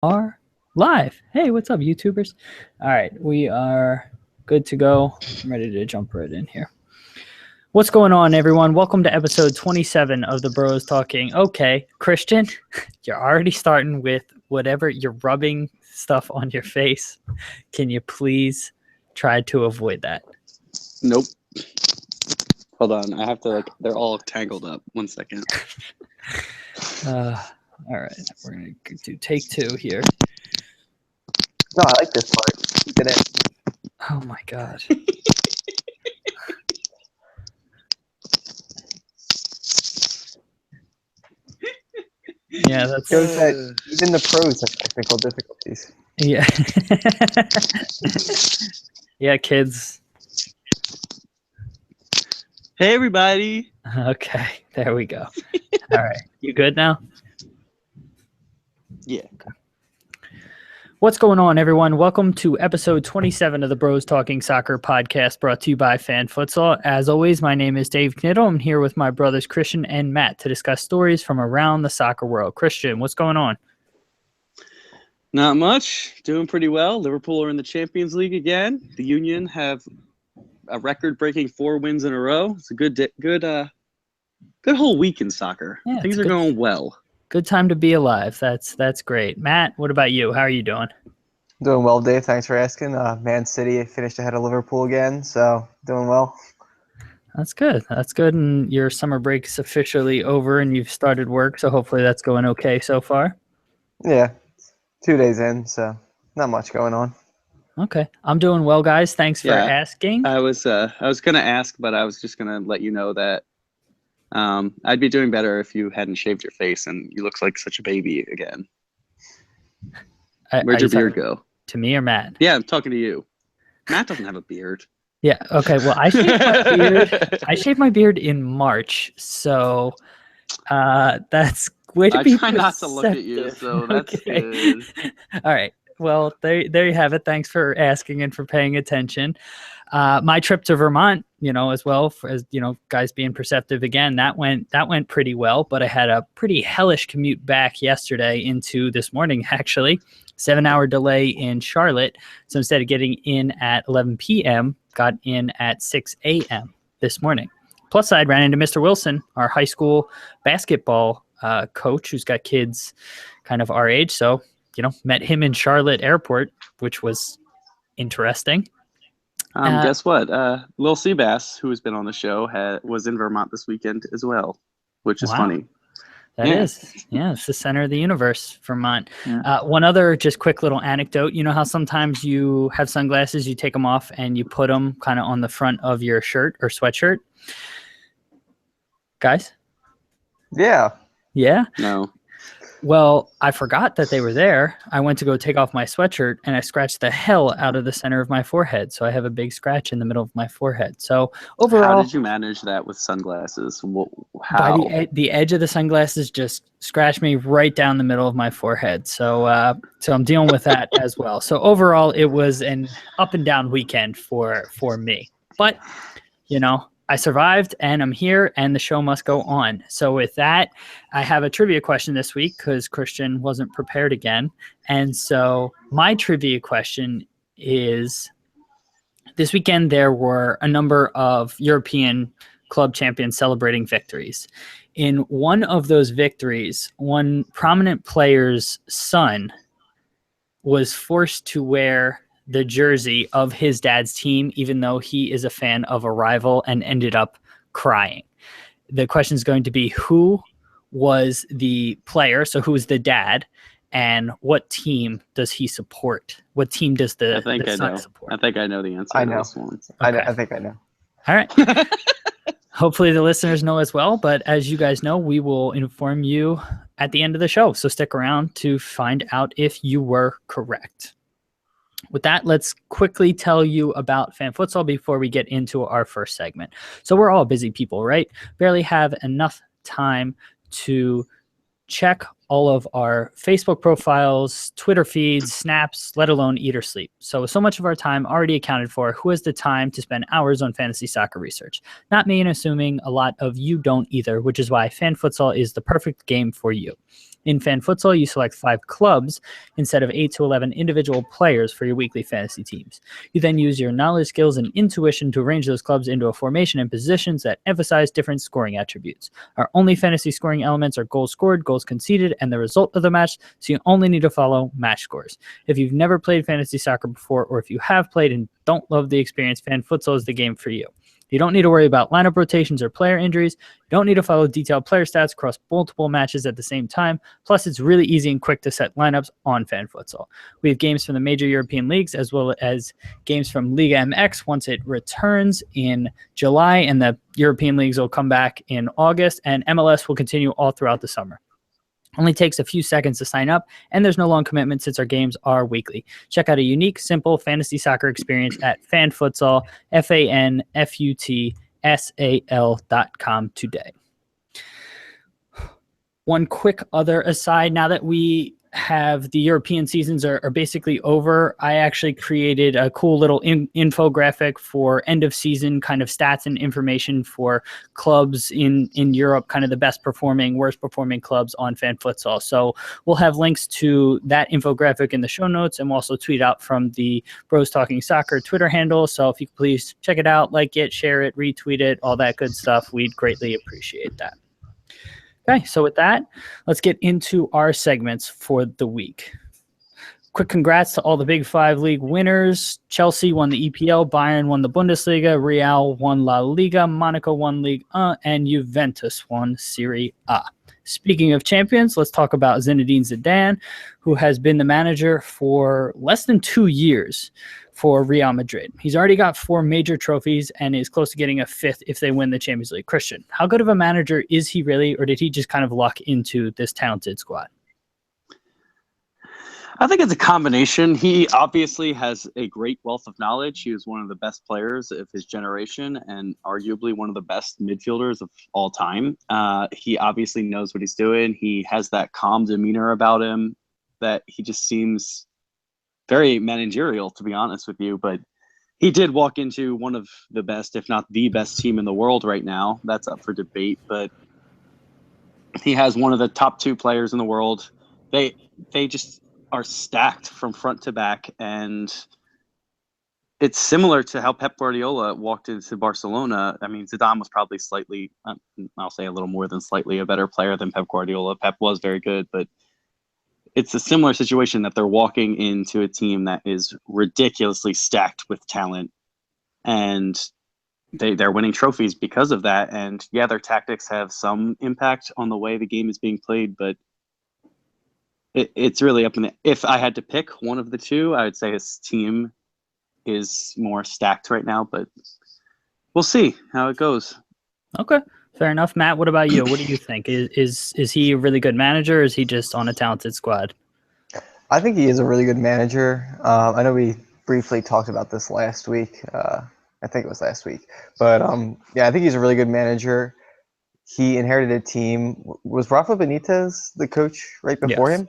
Are live. Hey, what's up, YouTubers? All right, we are good to go. I'm ready to jump right in here. What's going on, everyone? Welcome to episode 27 of the Bros Talking. Okay, Christian, you're already starting with whatever you're rubbing stuff on your face. Can you please try to avoid that? Nope. Hold on. I have to, they're all tangled up. 1 second. All right, we're going to do take two here. No, I like this part. Keep it in. Oh, my God. Yeah, that's Shows that even the pros have technical difficulties. Yeah. Yeah, kids. Hey, everybody. Okay, there we go. All right, you good now? Yeah. What's going on, everyone? Welcome to episode 27 of the Bros Talking Soccer podcast, brought to you by Fan Futsal. As always, my name is Dave Knittel. I'm here with my brothers Christian and Matt to discuss stories from around the soccer world. Christian, what's going on? Not much. Doing pretty well. Liverpool are in the Champions League again. The Union have a record-breaking 4 wins in a row. It's a good whole week in soccer. Yeah, Things are going well. Good time to be alive. That's great. Matt, what about you? How are you doing? Doing well, Dave. Thanks for asking. Man City finished ahead of Liverpool again, so doing well. That's good. That's good. And your summer break's officially over and you've started work, so hopefully that's going okay so far. Yeah, 2 days in, so not much going on. Okay. I'm doing well, guys. Thanks for asking. I was going to ask, but I was just going to let you know that I'd be doing better if you hadn't shaved your face and you look like such a baby again. Where'd your beard go? To me or Matt? Yeah, I'm talking to you. Matt doesn't have a beard. Yeah. Okay. Well, I shaved my beard. I shaved my beard in March, so that's way to be. I try not to look at you, so that's okay. Good. All right. Well, there you have it. Thanks for asking and for paying attention. My trip to Vermont, as well as guys being perceptive again, that went pretty well. But I had a pretty hellish commute back yesterday into this morning, actually. 7-hour delay in Charlotte. So instead of getting in at 11 p.m., got in at 6 a.m. this morning. Plus side, ran into Mr. Wilson, our high school basketball coach, who's got kids kind of our age. So, met him in Charlotte Airport, which was interesting. Guess what? Lil Seabass, who has been on the show, was in Vermont this weekend as well, which is funny. That is. Yeah, it's the center of the universe, Vermont. Yeah. One other just quick little anecdote. You know how sometimes you have sunglasses, you take them off and you put them kind of on the front of your shirt or sweatshirt? Guys? Yeah. Yeah? No. Well, I forgot that they were there. I went to go take off my sweatshirt and I scratched the hell out of the center of my forehead. So I have a big scratch in the middle of my forehead. So overall, how did you manage that with sunglasses? By How? the edge of the sunglasses just scratched me right down the middle of my forehead. So I'm dealing with that as well. So overall, it was an up and down weekend for me. But, I survived and I'm here and the show must go on. So with that, I have a trivia question this week because Christian wasn't prepared again. And so my trivia question is, this weekend there were a number of European club champions celebrating victories. In one of those victories, one prominent player's son was forced to wear the jersey of his dad's team, even though he is a fan of a rival, and ended up crying. The question is going to be, who was the player? So who is the dad, and what team does he support? What team does the son support? I think I know the answer to this one. Okay. I think I know. All right. Hopefully the listeners know as well, but as you guys know, we will inform you at the end of the show. So stick around to find out if you were correct. With that, let's quickly tell you about Fan Futsal before we get into our first segment. So we're all busy people, right? Barely have enough time to check all of our Facebook profiles, Twitter feeds, snaps, let alone eat or sleep. So much of our time already accounted for. Who has the time to spend hours on fantasy soccer research? Not me, and assuming a lot of you don't either, which is why Fan Futsal is the perfect game for you. In Fan Futsal, you select 5 clubs instead of 8 to 11 individual players for your weekly fantasy teams. You then use your knowledge, skills, and intuition to arrange those clubs into a formation and positions that emphasize different scoring attributes. Our only fantasy scoring elements are goals scored, goals conceded, and the result of the match, so you only need to follow match scores. If you've never played fantasy soccer before, or if you have played and don't love the experience, Fan Futsal is the game for you. You don't need to worry about lineup rotations or player injuries. You don't need to follow detailed player stats across multiple matches at the same time. Plus, it's really easy and quick to set lineups on Fan Futsal. We have games from the major European leagues as well as games from Liga MX once it returns in July, and the European leagues will come back in August, and MLS will continue all throughout the summer. Only takes a few seconds to sign up, and there's no long commitment since our games are weekly. Check out a unique, simple fantasy soccer experience at FanFutsal, FanFutsal.com today. One quick other aside, now that we have the European seasons are basically over, I actually created a cool little infographic for end of season kind of stats and information for clubs in Europe, kind of the best performing, worst performing clubs on Fan Futsal. So we'll have links to that infographic in the show notes, and we'll also tweet out from the Bros Talking Soccer Twitter handle. So if you could please check it out, like it, share it, retweet it, all that good stuff, we'd greatly appreciate that. Okay, so with that, let's get into our segments for the week. Quick congrats to all the Big Five league winners. Chelsea won the EPL, Bayern won the Bundesliga, Real won La Liga, Monaco won Ligue 1, and Juventus won Serie A. Speaking of champions, let's talk about Zinedine Zidane, who has been the manager for less than 2 years for Real Madrid. He's already got 4 major trophies and is close to getting a 5th if they win the Champions League. Christian, how good of a manager is he really, or did he just kind of luck into this talented squad? I think it's a combination. He obviously has a great wealth of knowledge. He was one of the best players of his generation and arguably one of the best midfielders of all time. He obviously knows what he's doing. He has that calm demeanor about him that he just seems very managerial, to be honest with you. But he did walk into one of the best, if not the best team in the world right now. That's up for debate. But he has one of the top 2 players in the world. They just are stacked from front to back, and it's similar to how Pep Guardiola walked into Barcelona. I mean, Zidane was probably slightly, I'll say a little more than slightly, a better player than Pep Guardiola. Pep was very good, but it's a similar situation that they're walking into a team that is ridiculously stacked with talent, and they're winning trophies because of that. And yeah, their tactics have some impact on the way the game is being played, but it's really up in the. If I had to pick one of the two, I would say his team is more stacked right now, but we'll see how it goes. Okay, fair enough. Matt, what about you? What do you think? Is he a really good manager, or is he just on a talented squad? I think he is a really good manager. I know we briefly talked about this last week. I think it was last week. But yeah, I think he's a really good manager. He inherited a team. Was Rafa Benitez the coach right before him?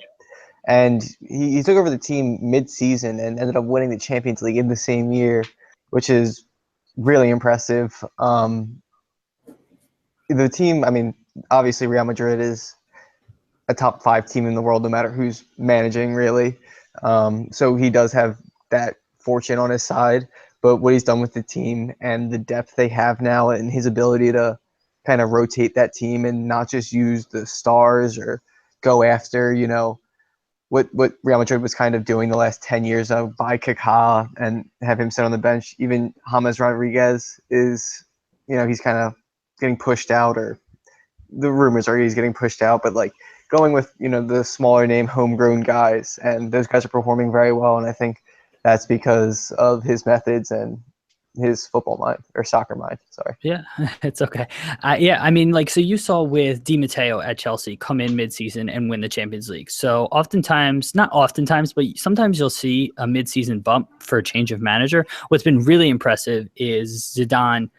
And he took over the team mid-season and ended up winning the Champions League in the same year, which is really impressive. The team, I mean, obviously Real Madrid is a top 5 team in the world, no matter who's managing, really. So he does have that fortune on his side. But what he's done with the team and the depth they have now and his ability to kind of rotate that team and not just use the stars or go after, you know, what Real Madrid was kind of doing the last 10 years of buy Kaká and have him sit on the bench. Even James Rodriguez is, you know, he's kind of getting pushed out, or the rumors are he's getting pushed out, but like going with, you know, the smaller name homegrown guys, and those guys are performing very well. And I think that's because of his methods and his football mind, or soccer mind. Sorry. Yeah, it's okay. Yeah, I mean, like, so you saw with Di Matteo at Chelsea come in mid-season and win the Champions League. So oftentimes, not oftentimes, but sometimes you'll see a mid-season bump for a change of manager. What's been really impressive is Zidane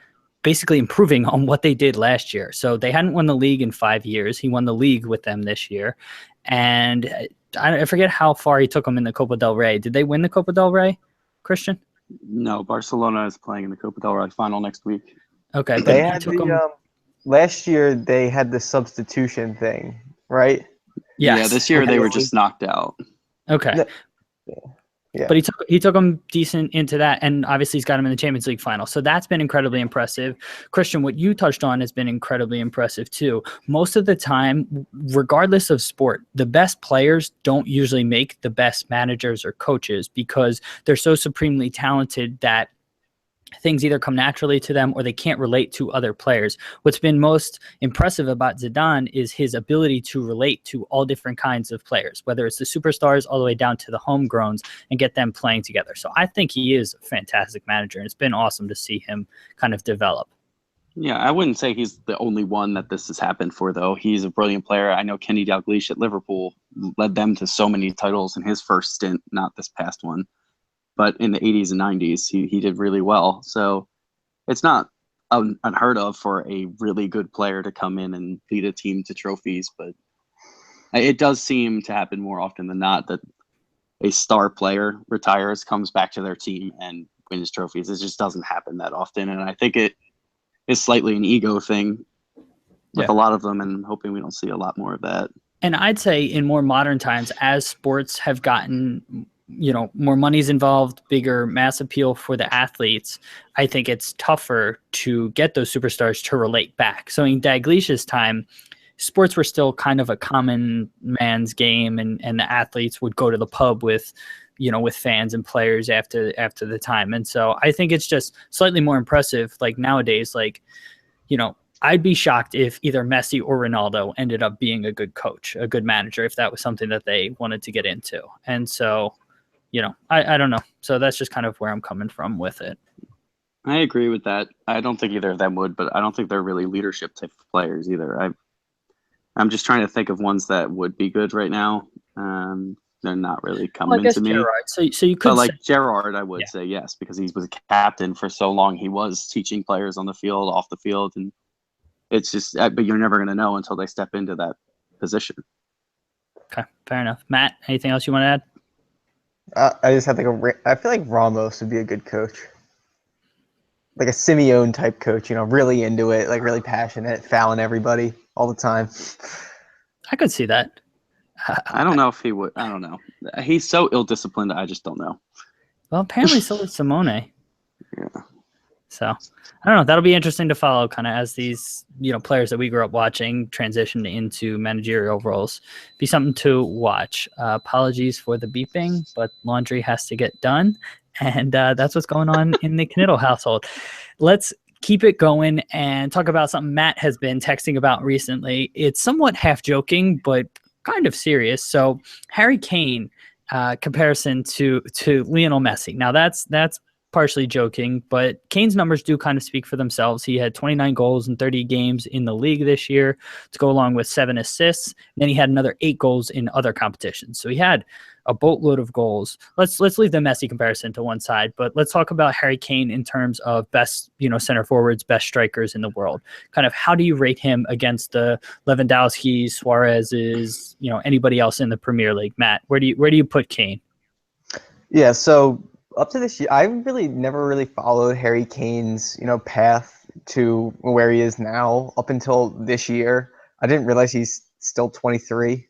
basically improving on what they did last year. So they hadn't won the league in 5 years. He won the league with them this year. And I forget how far he took them in the Copa del Rey. Did they win the Copa del Rey, Christian? No, Barcelona is playing in the Copa del Rey final next week. Okay, but they had last year they had the substitution thing, right? Yes. Yeah, this year they were just knocked out. Okay. Yeah. But he took him decent into that, and obviously he's got him in the Champions League final. So that's been incredibly impressive. Christian, what you touched on has been incredibly impressive too. Most of the time, regardless of sport, the best players don't usually make the best managers or coaches because they're so supremely talented that things either come naturally to them or they can't relate to other players. What's been most impressive about Zidane is his ability to relate to all different kinds of players, whether it's the superstars all the way down to the homegrowns, and get them playing together. So I think he is a fantastic manager, and it's been awesome to see him kind of develop. Yeah, I wouldn't say he's the only one that this has happened for, though. He's a brilliant player. I know Kenny Dalglish at Liverpool led them to so many titles in his first stint, not this past one. But in the 80s and 90s, he did really well. So it's not unheard of for a really good player to come in and lead a team to trophies. But it does seem to happen more often than not that a star player retires, comes back to their team, and wins trophies. It just doesn't happen that often. And I think it is slightly an ego thing with a lot of them, and hoping we don't see a lot more of that. And I'd say in more modern times, as sports have gotten more money's involved, bigger mass appeal for the athletes, I think it's tougher to get those superstars to relate back. So in Dalglish's time, sports were still kind of a common man's game, and the athletes would go to the pub with fans and players after the time. And so I think it's just slightly more impressive. Like nowadays, I'd be shocked if either Messi or Ronaldo ended up being a good coach, a good manager, if that was something that they wanted to get into. And so I don't know. So that's just kind of where I'm coming from with it. I agree with that. I don't think either of them would, but I don't think they're really leadership type of players either. I'm just trying to think of ones that would be good right now. They're not really coming to me. Gerrard. So you could, but Gerrard, I would say yes, because he was a captain for so long. He was teaching players on the field, off the field, and it's just. But you're never going to know until they step into that position. Okay, fair enough. Matt, anything else you want to add? I just have I feel like Ramos would be a good coach, like a Simeone type coach. Really into it, like really passionate, fouling everybody all the time. I could see that. I don't know if he would. I don't know. He's so ill-disciplined. I just don't know. Well, apparently so is Simone. Yeah. So I don't know. That'll be interesting to follow, kind of as these players that we grew up watching transition into managerial roles. Be something to watch. Apologies for the beeping, but laundry has to get done, and that's what's going on in the Knittel household. Let's keep it going and talk about something Matt has been texting about recently. It's somewhat half joking, but kind of serious. So Harry Kane comparison to Lionel Messi. Now that's partially joking, but Kane's numbers do kind of speak for themselves. He had 29 goals in 30 games in the league this year to go along with 7 assists. And then he had another 8 goals in other competitions. So he had a boatload of goals. Let's leave the Messi comparison to one side, but let's talk about Harry Kane in terms of best, center forwards, best strikers in the world. Kind of how do you rate him against the Lewandowski, Suarez's, anybody else in the Premier League? Matt, where do you put Kane? Yeah, so up to this year, I really never really followed Harry Kane's, path to where he is now. Up until this year, I didn't realize he's still 23.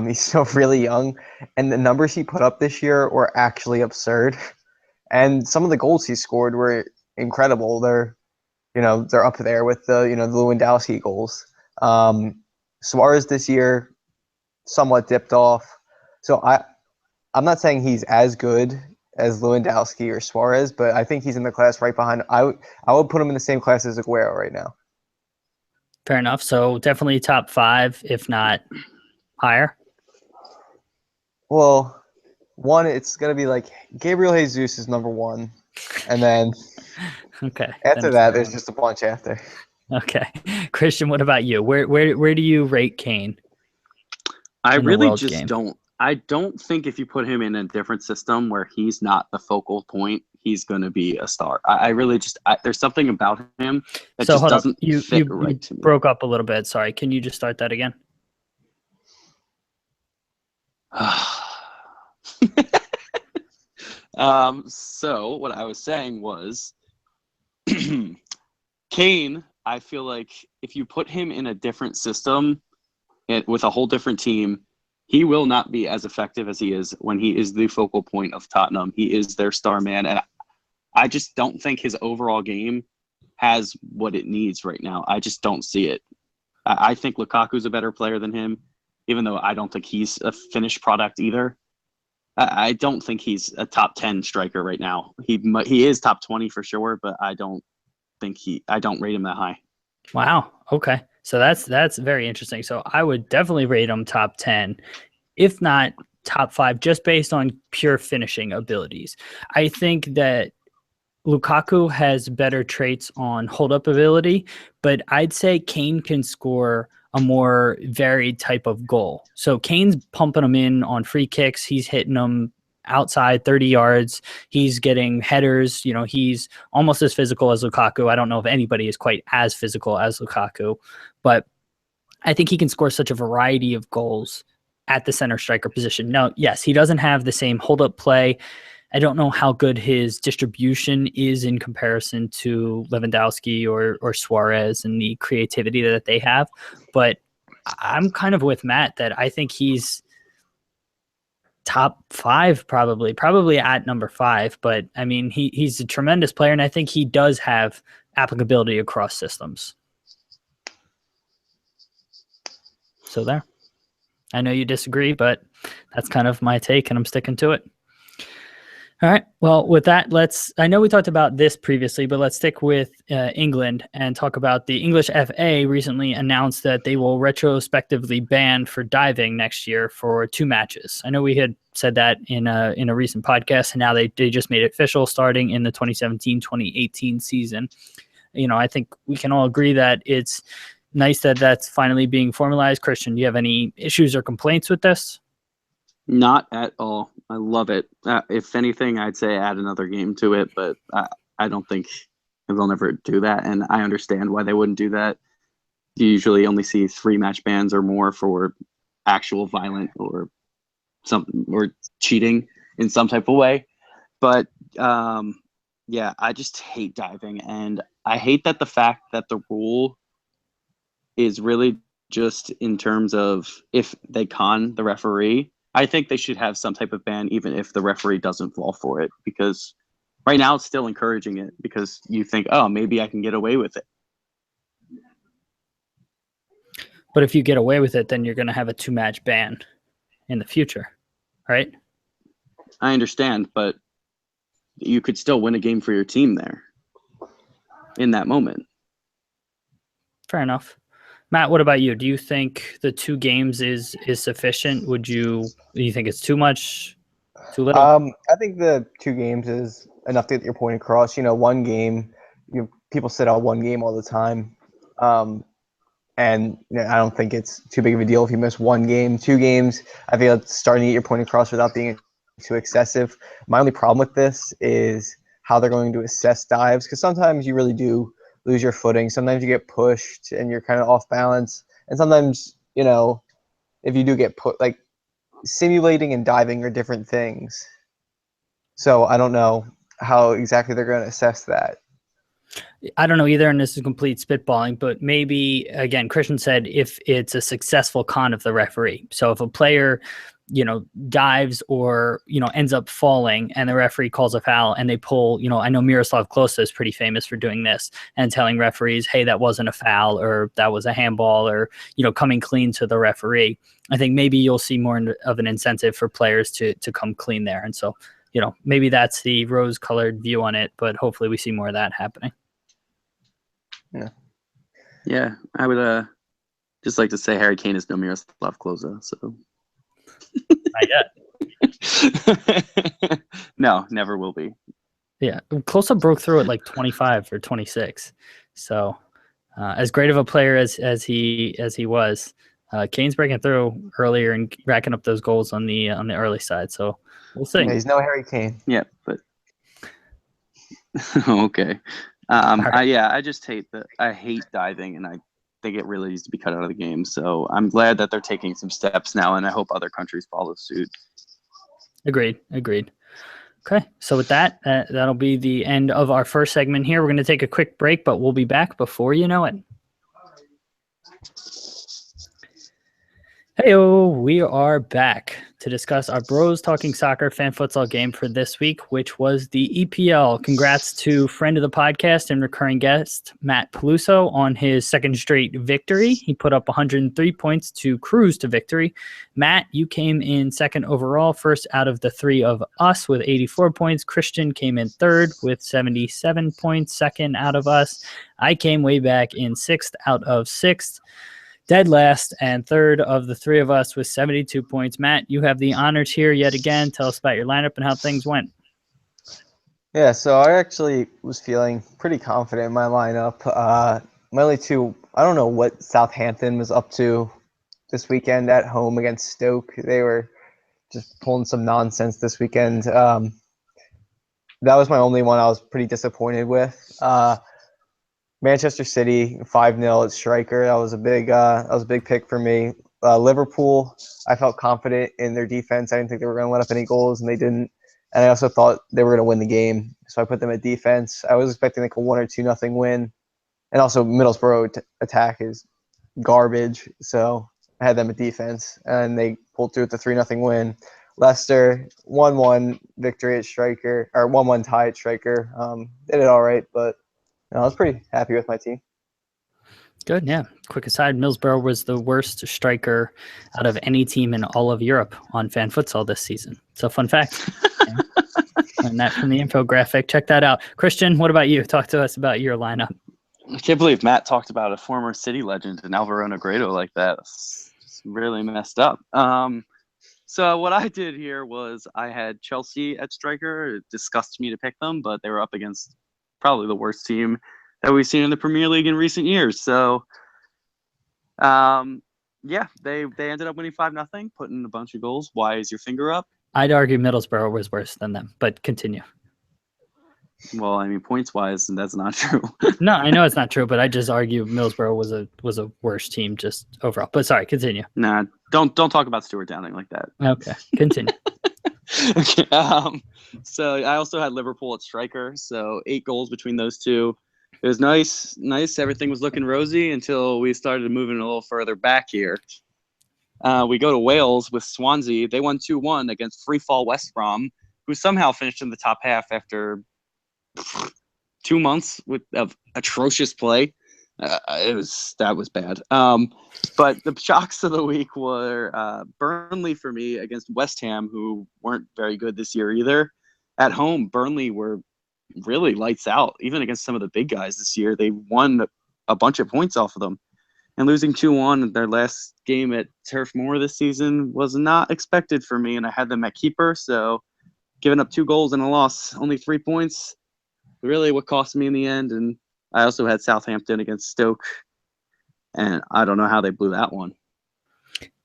He's still really young, and the numbers he put up this year were actually absurd. And some of the goals he scored were incredible. They're up there with the the Lewandowski goals. Suarez this year somewhat dipped off. So I'm not saying he's as good as Lewandowski or Suarez, but I think he's in the class right behind. I would put him in the same class as Aguero right now. Fair enough. So definitely top 5, if not higher. Well, one, it's gonna be like Gabriel Jesus is number 1, and then okay. After that, there's just a bunch after. Okay, Christian, what about you? Where do you rate Kane? I really just don't. I don't think if you put him in a different system where he's not the focal point, he's going to be a star. I really just there's something about him that just doesn't fit right to me. Broke up a little bit. Sorry. Can you just start that again? So what I was saying was Kane, I feel like if you put him in a different system, with a whole different team, he will not be as effective as he is when he is the focal point of Tottenham. He is their star man. And I just don't think his overall game has what it needs right now. I just don't see it. I think Lukaku's a better player than him, even though I don't think he's a finished product either. I don't think he's a top 10 striker right now. He is top 20 for sure, but I don't rate him that high. Wow. Okay. So that's very interesting. So I would definitely rate him top 10, if not top 5, just based on pure finishing abilities. I think that Lukaku has better traits on hold-up ability, but I'd say Kane can score a more varied type of goal. So Kane's pumping them in on free kicks. He's hitting them outside 30 yards. He's getting headers. He's almost as physical as Lukaku. I don't know if anybody is quite as physical as Lukaku, but I think he can score such a variety of goals at the center striker position. No, yes, he doesn't have the same hold-up play. I don't know how good his distribution is in comparison to Lewandowski or Suarez and the creativity that they have. But I'm kind of with Matt that I think he's top 5, probably at number 5. But I mean, he's a tremendous player, and I think he does have applicability across systems. So there. I know you disagree, but that's kind of my take, and I'm sticking to it. All right. Well, with that, I know we talked about this previously, but let's stick with England and talk about the English FA recently announced that they will retrospectively ban for diving next year for 2 matches. I know we had said that in a recent podcast, and now they just made it official starting in the 2017-2018 season. I think we can all agree that it's nice that that's finally being formalized. Christian, do you have any issues or complaints with this? Not at all. I love it. If anything, I'd say add another game to it, but I don't think they'll never do that. And I understand why they wouldn't do that. You usually only see 3 match bans or more for actual violent or cheating in some type of way. But yeah, I just hate diving, and I hate that the fact that the rule is really just in terms of if they con the referee. I think they should have some type of ban, even if the referee doesn't fall for it, because right now it's still encouraging it because you think, oh, maybe I can get away with it. But if you get away with it, then you're going to have a 2-match ban in the future, right? I understand, but you could still win a game for your team there in that moment. Fair enough. Matt, what about you? Do you think the 2 games is sufficient? Do you think it's too much, too little? I think the 2 games is enough to get your point across. 1 game, people sit out 1 game all the time. And I don't think it's too big of a deal if you miss 1 game. 2 games, I feel it's starting to get your point across without being too excessive. My only problem with this is how they're going to assess dives, because sometimes you really do lose your footing. Sometimes you get pushed and you're kind of off balance. And sometimes, if you do get put, like simulating and diving are different things. So I don't know how exactly they're going to assess that. I don't know either, and this is complete spitballing, but maybe, again, Christian said if it's a successful con of the referee. So if a player, dives or, ends up falling and the referee calls a foul and they pull, I know Miroslav Klose is pretty famous for doing this and telling referees, hey, that wasn't a foul or that was a handball or, coming clean to the referee. I think maybe you'll see more of an incentive for players to come clean there. And so, maybe that's the rose-colored view on it, but hopefully we see more of that happening. Yeah, I would just like to say Harry Kane is no Miroslav Klose, so. Not yet. No, never will be. Yeah, Klose broke through at like 25 or 26. So as great of a player as he was, Kane's breaking through earlier and racking up those goals on the early side. So we'll see. Yeah, he's no Harry Kane. Yeah, but okay. I just hate I hate diving, and I think it really needs to be cut out of the game. So I'm glad that they're taking some steps now, and I hope other countries follow suit. Agreed. Okay, so with that, that'll be the end of our first segment here. We're going to take a quick break, but we'll be back before you know it. Heyo, we are back to discuss our Bros Talking Soccer fan futsal game for this week, which was the EPL. Congrats to friend of the podcast and recurring guest, Matt Peluso, on his second straight victory. He put up 103 points to cruise to victory. Matt, you came in second overall, first out of the three of us with 84 points. Christian came in third with 77 points, second out of us. I came way back in sixth out of sixth. Dead last and third of the three of us with 72 points. Matt, you have the honors here yet again. Tell us about your lineup and how things went. Yeah, so I actually was feeling pretty confident in my lineup. My only two, I don't know what Southampton was up to this weekend at home against Stoke. They were just pulling some nonsense this weekend. That was my only one I was pretty disappointed with. Manchester City 5-0 at striker. That was a big pick for me. Liverpool, I felt confident in their defense. I didn't think they were going to let up any goals, and they didn't. And I also thought they were going to win the game, so I put them at defense. I was expecting like a 1 or 2-0 win, and also Middlesbrough attack is garbage, so I had them at defense, and they pulled through with the 3-0 win. Leicester 1-1 victory at striker, or 1-1 tie at striker. Did it all right, but I was pretty happy with my team. Good, yeah. Quick aside, Middlesbrough was the worst striker out of any team in all of Europe on fan futsal this season. So fun fact. And that from the infographic. Check that out. Christian, what about you? Talk to us about your lineup. I can't believe Matt talked about a former City legend and Alvaro Negredo like that. It's really messed up. So what I did here was I had Chelsea at striker. It disgusts me to pick them, but they were up against probably the worst team that we've seen in the Premier League in recent years. So, yeah, they ended up winning 5-0, putting a bunch of goals. Why is your finger up? I'd argue Middlesbrough was worse than them, but continue. Well, I mean, points-wise, that's not true. No, I know it's not true, but I just argue Middlesbrough was a worse team just overall. But sorry, continue. Nah, don't talk about Stuart Downing like that. Okay, continue. Okay. So I also had Liverpool at striker, so 8 goals between those two. It was nice. Everything was looking rosy until we started moving a little further back here. We go to Wales with Swansea. They won 2-1 against freefall West Brom, who somehow finished in the top half after 2 months of atrocious play. That was bad. But the shocks of the week were Burnley for me against West Ham, who weren't very good this year either. At home, Burnley were really lights out, even against some of the big guys this year. They won a bunch of points off of them. And losing 2-1 their last game at Turf Moor this season was not expected for me, and I had them at keeper, so giving up 2 goals and a loss, only 3 points, really what cost me in the end. And I also had Southampton against Stoke, and I don't know how they blew that one.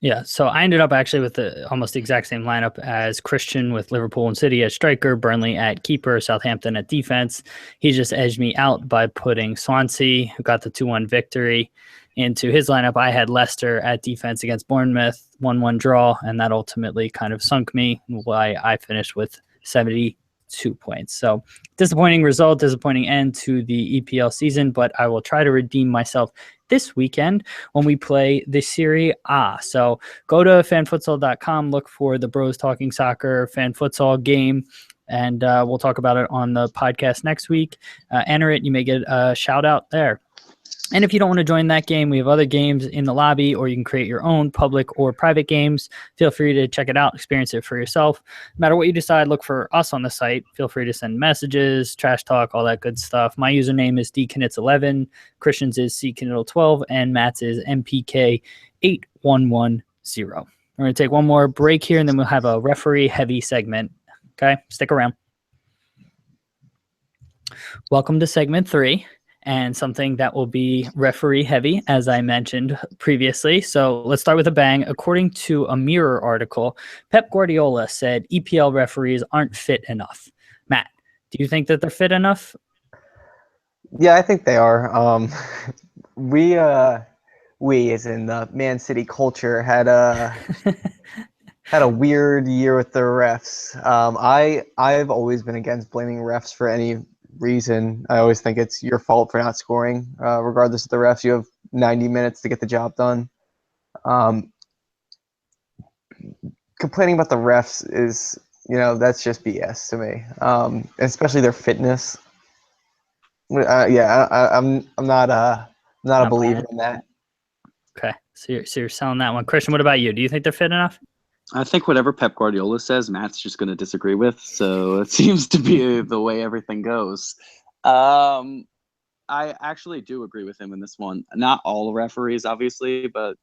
Yeah, so I ended up actually with almost the exact same lineup as Christian, with Liverpool and City at striker, Burnley at keeper, Southampton at defense. He just edged me out by putting Swansea, who got the 2-1 victory, into his lineup. I had Leicester at defense against Bournemouth, 1-1 draw, and that ultimately kind of sunk me, why I finished with 72 points. So disappointing result, disappointing end to the EPL season, but I will try to redeem myself this weekend when we play the Serie A. So go to fanfutsal.com, look for the Bros Talking Soccer fan futsal game, and we'll talk about it on the podcast next week. Enter it, you may get a shout out there. And if you don't want to join that game, we have other games in the lobby, or you can create your own public or private games. Feel free to check it out, experience it for yourself. No matter what you decide, look for us on the site. Feel free to send messages, trash talk, all that good stuff. My username is dknits11, Christian's is cknittle12, and Matt's is mpk8110. We're going to take one more break here, and then we'll have a referee-heavy segment. Okay, stick around. Welcome to segment 3. And something that will be referee heavy, as I mentioned previously. So let's start with a bang. According to a Mirror article, Pep Guardiola said EPL referees aren't fit enough. Matt, do you think that they're fit enough? Yeah, I think they are. We as in the Man City culture had a weird year with the refs. I've always been against blaming refs for any reason. I always think it's your fault for not scoring, regardless of the refs. You have 90 minutes to get the job done. complaining about the refs is, that's just BS to me. Especially their fitness. I'm not a Not believer buying. in that. Okay, so you're selling that one. Christian, what about you? Do you think they're fit enough? I think whatever Pep Guardiola says, Matt's just going to disagree with. So it seems to be the way everything goes. I actually do agree with him in this one. Not all referees, obviously, but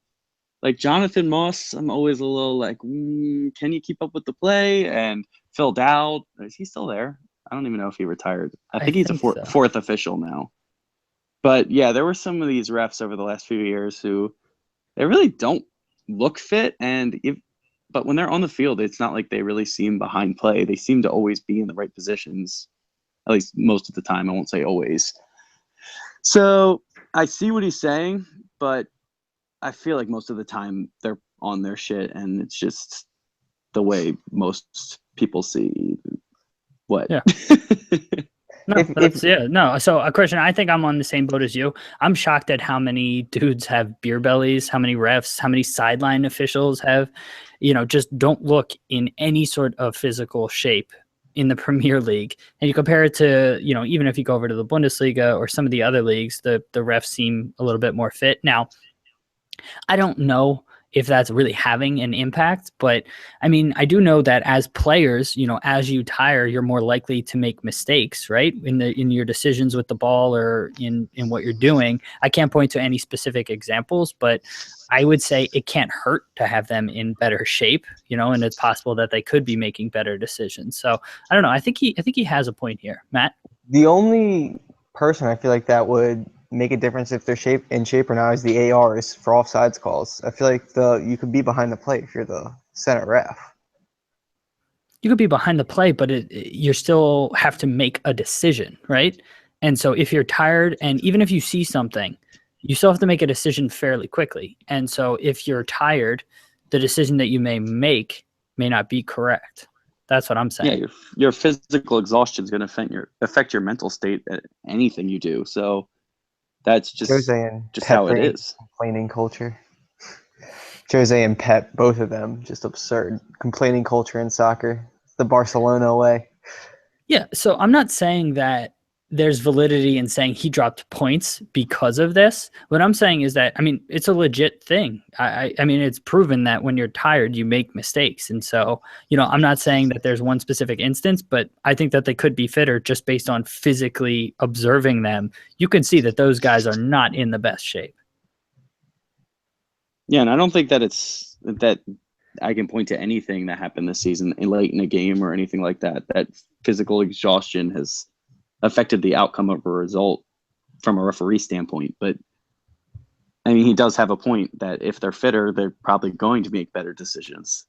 like Jonathan Moss, I'm always a little like, can you keep up with the play? And Phil Dowd, is he still there? I don't even know if he retired. I think he's a fourth official now. But yeah, there were some of these refs over the last few years who they really don't look fit, but when they're on the field, it's not like they really seem behind play. They seem to always be in the right positions, at least most of the time. I won't say always. So I see what he's saying, but I feel like most of the time they're on their shit, and it's just the way most people see what. Yeah. No, So, Christian, I think I'm on the same boat as you. I'm shocked at how many dudes have beer bellies, how many refs, how many sideline officials have, just don't look in any sort of physical shape in the Premier League. And you compare it to, even if you go over to the Bundesliga or some of the other leagues, the refs seem a little bit more fit. Now, I don't know if that's really having an impact, but I mean, I do know that as players, as you tire, you're more likely to make mistakes, right? In your decisions with the ball or in what you're doing. I can't point to any specific examples, but I would say it can't hurt to have them in better shape, and it's possible that they could be making better decisions. So I don't know. I think he has a point here, Matt. The only person I feel like that would make a difference if they're in shape or not is the ARs for offsides calls. I feel like you could be behind the play if you're the center ref. You could be behind the play, but you still have to make a decision, right? And so if you're tired, and even if you see something, you still have to make a decision fairly quickly. And so if you're tired, the decision that you may make may not be correct. That's what I'm saying. Yeah, your physical exhaustion is going to affect your mental state at anything you do. So that's just how it is. Complaining culture. Jose and Pep, both of them, just absurd. Complaining culture in soccer. The Barcelona way. Yeah, so I'm not saying that there's validity in saying he dropped points because of this. What I'm saying is that, I mean, it's a legit thing. I mean, it's proven that when you're tired, you make mistakes. And so, I'm not saying that there's one specific instance, but I think that they could be fitter just based on physically observing them. You can see that those guys are not in the best shape. Yeah, and I don't think that I can point to anything that happened this season late in a game or anything like that. That physical exhaustion has affected the outcome of a result from a referee standpoint. But I mean, he does have a point that if they're fitter, they're probably going to make better decisions.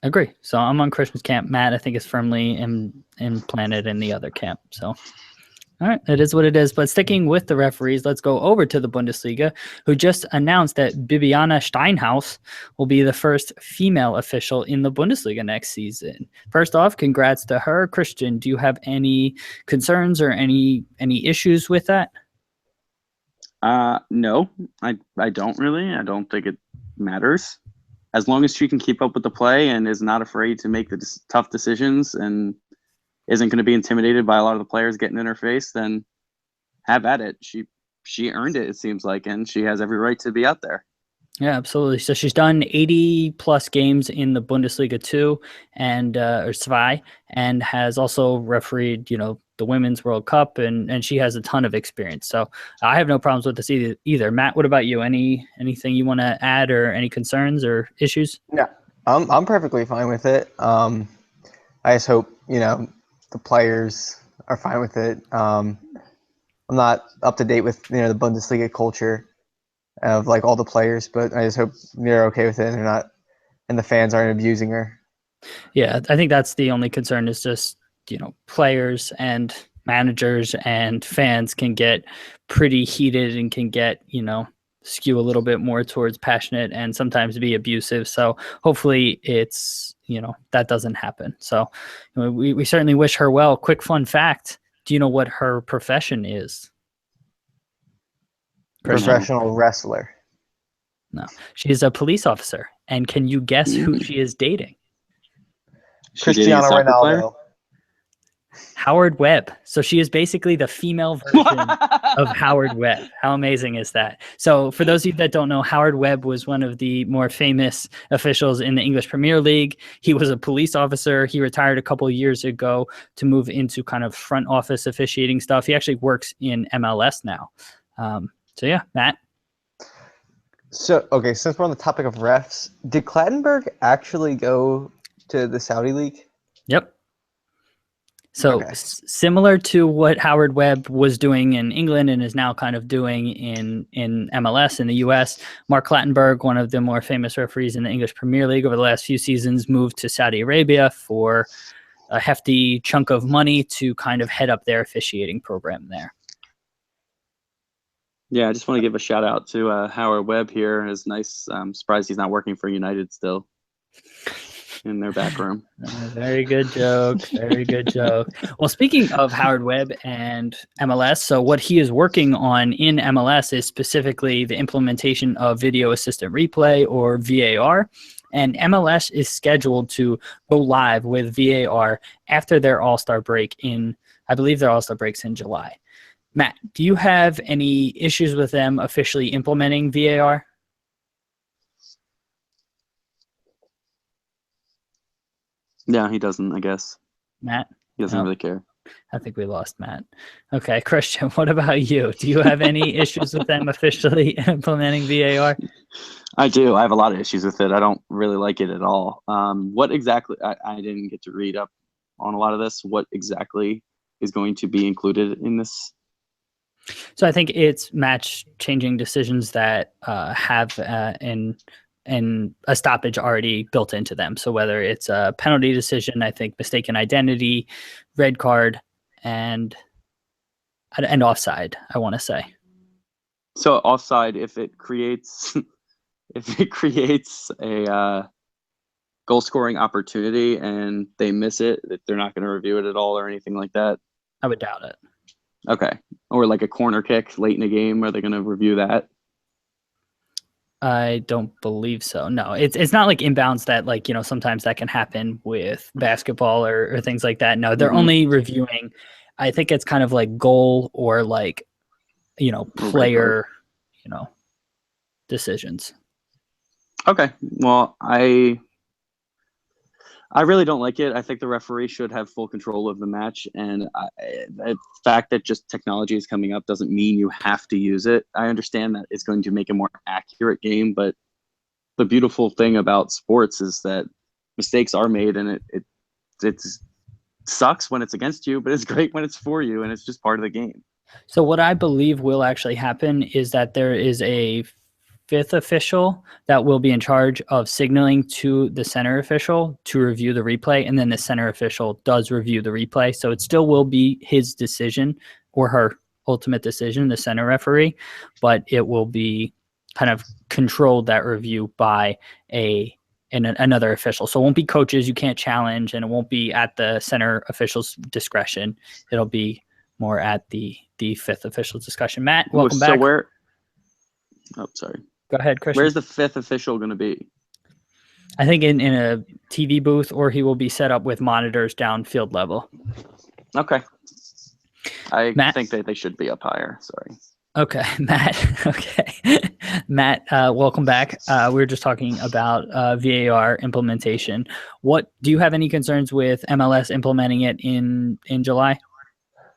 Agree. So I'm on Christian's camp. Matt, I think, is firmly implanted in the other camp. So, all right, it is what it is. But sticking with the referees, let's go over to the Bundesliga, who just announced that Bibiana Steinhaus will be the first female official in the Bundesliga next season. First off, congrats to her. Christian, do you have any concerns or any issues with that? No, I don't really. I don't think it matters. As long as she can keep up with the play and is not afraid to make the tough decisions and isn't going to be intimidated by a lot of the players getting in her face, then have at it. She earned it seems like, and she has every right to be out there. Yeah, absolutely. So she's done 80 plus games in the Bundesliga 2 and or Zwei, and has also refereed, the Women's World Cup, and she has a ton of experience. So I have no problems with this either. Matt, what about you? Anything you want to add or any concerns or issues? Yeah, I'm perfectly fine with it. I just hope, the players are fine with it. I'm not up to date with, the Bundesliga culture of like all the players, but I just hope they're okay with it and they're not, and the fans aren't abusing her. Yeah, I think that's the only concern is just, players and managers and fans can get pretty heated and can get, skew a little bit more towards passionate and sometimes be abusive. So hopefully it's, that doesn't happen. So we certainly wish her well. Quick fun fact. Do you know what her profession is? Professional wrestler. No, she is a police officer. And can you guess who she is dating? She dating a Cristiano soccer player? Ronaldo. Howard Webb. So she is basically the female version of Howard Webb. How amazing is that? So for those of you that don't know, Howard Webb was one of the more famous officials in the English Premier League. He was a police officer. He retired a couple of years ago to move into kind of front office officiating stuff. He actually works in MLS now. So yeah, Matt. So, okay, since we're on the topic of refs, did Clattenburg actually go to the Saudi League? Yep. So Okay. similar to what Howard Webb was doing in England and is now kind of doing in MLS in the US, Mark Clattenburg, one of the more famous referees in the English Premier League over the last few seasons, moved to Saudi Arabia for a hefty chunk of money to kind of head up their officiating program there. Yeah, I just want to give a shout out to Howard Webb here. It's nice. I'm surprised he's not working for United still in their back room. Very good joke. Very good joke. Well, speaking of Howard Webb and MLS, so what he is working on in MLS is specifically the implementation of video assistant replay, or VAR. And MLS is scheduled to go live with VAR after their All-Star break I believe their All-Star break's in July. Matt, do you have any issues with them officially implementing VAR? Yeah, he doesn't, I guess. Matt? He doesn't really care. I think we lost Matt. Okay, Christian, what about you? Do you have any issues with them officially implementing VAR? I do. I have a lot of issues with it. I don't really like it at all. What exactly, I didn't get to read up on a lot of this. What exactly is going to be included in this? So I think it's match-changing decisions that have a stoppage already built into them. So whether it's a penalty decision, I think mistaken identity, red card, and offside, I want to say. So offside, if it creates a goal scoring opportunity and they miss it, that they're not going to review it at all or anything like that. I would doubt it. Okay. Or like a corner kick late in a game, are they going to review that? I don't believe so. No, it's not like inbounds that, like, sometimes that can happen with basketball or things like that. No, they're only reviewing, I think it's kind of like goal or like, player, decisions. Okay. Well, I really don't like it. I think the referee should have full control of the match. And the fact that just technology is coming up doesn't mean you have to use it. I understand that it's going to make a more accurate game, but the beautiful thing about sports is that mistakes are made, and it sucks when it's against you, but it's great when it's for you, and it's just part of the game. So what I believe will actually happen is that there is a fifth official that will be in charge of signaling to the center official to review the replay, and then the center official does review the replay. So it still will be his decision or her ultimate decision, the center referee, but it will be kind of controlled, that review, by another official. So it won't be coaches, you can't challenge, and it won't be at the center official's discretion. It'll be more at the fifth official's discussion. Matt, welcome back. Sorry. Go ahead, Christian. Where's the fifth official going to be? I think in a TV booth, or he will be set up with monitors down field level. Okay. I Matt? think that they should be up higher. Sorry. Okay, Matt. Okay. Matt, welcome back. We were just talking about VAR implementation. Do you have any concerns with MLS implementing it in July?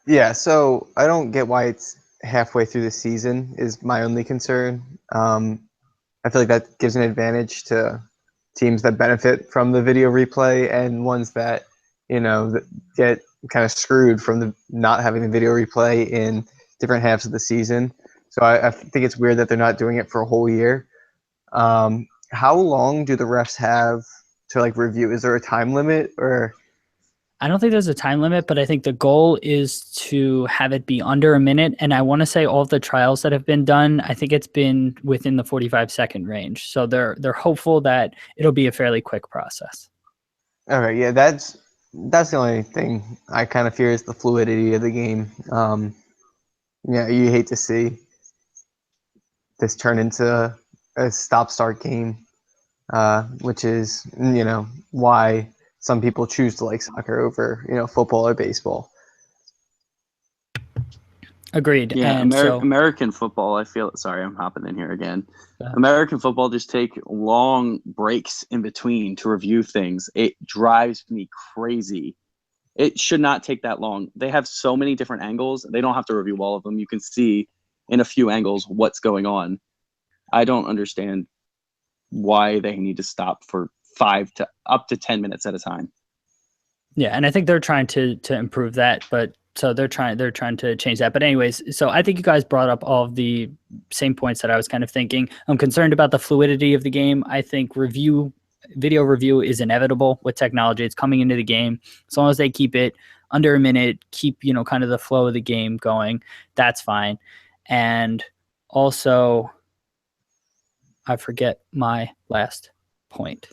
Yeah, so I don't get why it's halfway through the season is my only concern. I feel like that gives an advantage to teams that benefit from the video replay and ones that, that get kind of screwed from the not having the video replay in different halves of the season. So I think it's weird that they're not doing it for a whole year. How long do the refs have to review? Is there a time limit, or? I don't think there's a time limit, but I think the goal is to have it be under a minute. And I want to say all of the trials that have been done, I think it's been within the 45-second range. So they're hopeful that it'll be a fairly quick process. Okay, yeah, that's the only thing I kind of fear is the fluidity of the game. Yeah, you hate to see this turn into a stop-start game, which is, why some people choose to like soccer over, football or baseball. Agreed. Yeah, And so American football, I feel, sorry, I'm hopping in here again. Yeah. American football just take long breaks in between to review things. It drives me crazy. It should not take that long. They have so many different angles. They don't have to review all of them. You can see in a few angles what's going on. I don't understand why they need to stop for 5 to up to 10 minutes at a time. Yeah, and I think they're trying to improve that, but so they're trying to change that. But anyways, so I think you guys brought up all of the same points that I was kind of thinking. I'm concerned about the fluidity of the game. I think video review is inevitable with technology. It's coming into the game. As long as they keep it under a minute, keep, kind of the flow of the game going, that's fine. And also, I forget my last point.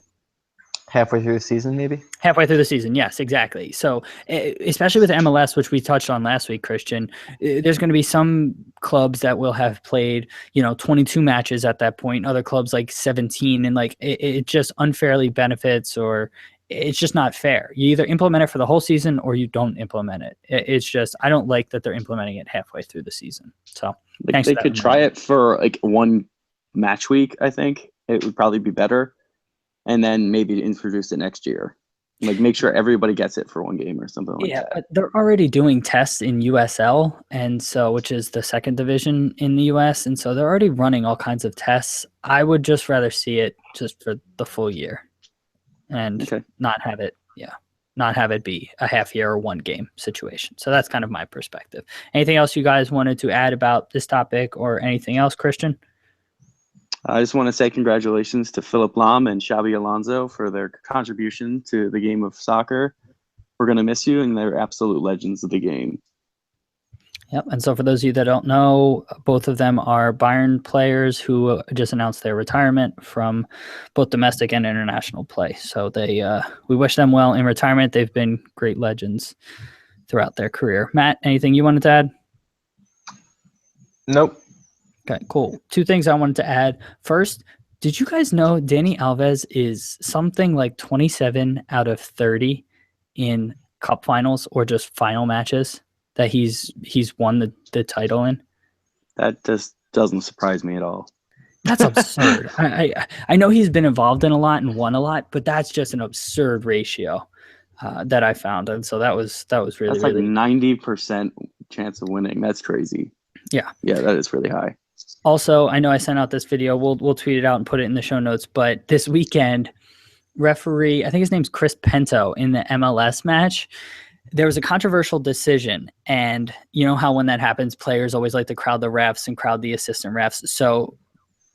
Halfway through the season, maybe? Halfway through the season, yes, exactly. So, especially with MLS, which we touched on last week, Christian, there's going to be some clubs that will have played, 22 matches at that point. Other clubs like 17, and like it just unfairly benefits, or it's just not fair. You either implement it for the whole season or you don't implement it. It's just, I don't like that they're implementing it halfway through the season. So they could try it for like one match week. I think it would probably be better. And then maybe introduce it next year. Like make sure everybody gets it for one game or something like that. Yeah, but they're already doing tests in USL, and so which is the second division in the US, and so they're already running all kinds of tests. I would just rather see it just for the full year, and not have it be a half year or one game situation. So that's kind of my perspective. Anything else you guys wanted to add about this topic, or anything else, Christian? I just want to say congratulations to Philip Lahm and Xabi Alonso for their contribution to the game of soccer. We're going to miss you, and they're absolute legends of the game. Yep. And so for those of you that don't know, both of them are Bayern players who just announced their retirement from both domestic and international play. So we wish them well in retirement. They've been great legends throughout their career. Matt, anything you wanted to add? Nope. Okay, cool. 2 things I wanted to add. First, did you guys know Dani Alves is something like 27 out of 30 in cup finals or just final matches that he's won the title in? That just doesn't surprise me at all. That's absurd. I know he's been involved in a lot and won a lot, but that's just an absurd ratio that I found. And so that was really, that's like really 90% chance of winning. That's crazy. Yeah. Yeah, that is really high. Also, I know I sent out this video. We'll tweet it out and put it in the show notes. But this weekend, referee, I think his name's Chris Pinto, in the MLS match, there was a controversial decision. And you know how when that happens, players always like to crowd the refs and crowd the assistant refs. So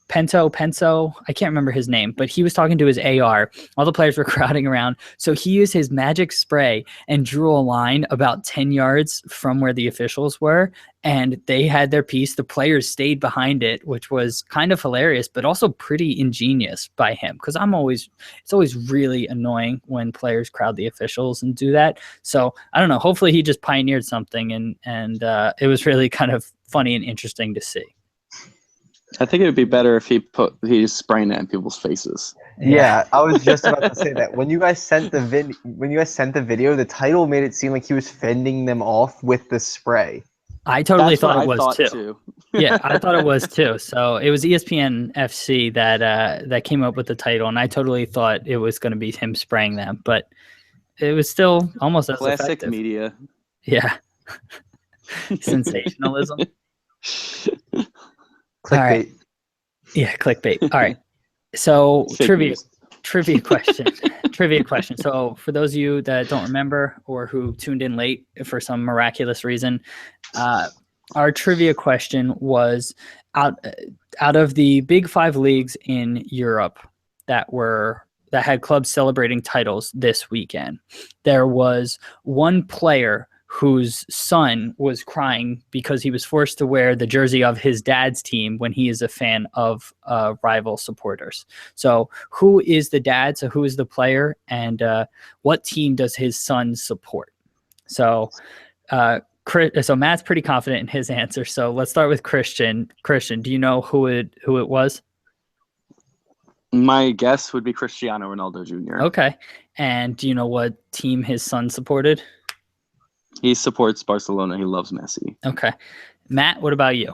Penso, I can't remember his name, but he was talking to his AR. All the players were crowding around. So he used his magic spray and drew a line about 10 yards from where the officials were. And they had their piece. The players stayed behind it, which was kind of hilarious, but also pretty ingenious by him. Because it's always really annoying when players crowd the officials and do that. So I don't know. Hopefully he just pioneered something, and it was really kind of funny and interesting to see. I think it would be better if he just spraying it in people's faces. Yeah, I was just about to say that. When you guys sent the video, the title made it seem like he was fending them off with the spray. I totally thought it was too. Yeah, I thought it was too. So it was ESPN FC that came up with the title, and I totally thought it was going to be him spraying them, but it was still almost as classic effective. Media. Yeah. Sensationalism. Clickbait. All right. Yeah, clickbait. All right. So trivia question. So for those of you that don't remember or who tuned in late for some miraculous reason, our trivia question was out of the big 5 leagues in Europe that had clubs celebrating titles this weekend, there was one player whose son was crying because he was forced to wear the jersey of his dad's team when he is a fan of rival supporters. So who is the dad? So who is the player? And what team does his son support? So Matt's pretty confident in his answer. So let's start with Christian. Christian, do you know who it was? My guess would be Cristiano Ronaldo Jr. Okay. And do you know what team his son supported? He supports Barcelona. He loves Messi. Okay. Matt, what about you?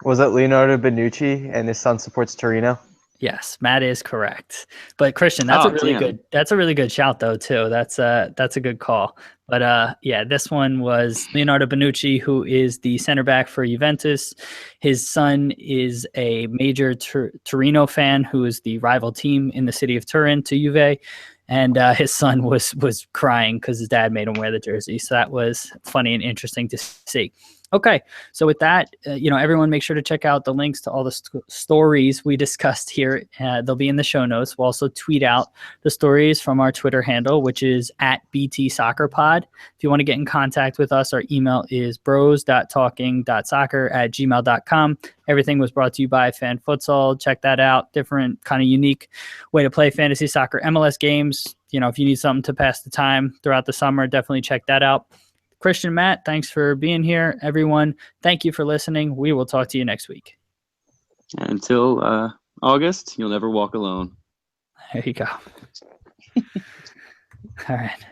Was that Leonardo Bonucci and his son supports Torino? Yes, Matt is correct. But Christian, that's Damn. a really good shout though too. That's a good call. But yeah, this one was Leonardo Bonucci, who is the center back for Juventus. His son is a major Torino fan, who is the rival team in the city of Turin to Juve. And his son was crying because his dad made him wear the jersey. So that was funny and interesting to see. Okay, so with that, everyone make sure to check out the links to all the stories we discussed here. They'll be in the show notes. We'll also tweet out the stories from our Twitter handle, which is @BTSoccerPod. If you want to get in contact with us, our email is bros.talking.soccer@gmail.com. Everything was brought to you by Fan Futsal. Check that out. Different kind of unique way to play fantasy soccer MLS games. If you need something to pass the time throughout the summer, definitely check that out. Christian, Matt, thanks for being here. Everyone, thank you for listening. We will talk to you next week. Until August, you'll never walk alone. There you go. All right.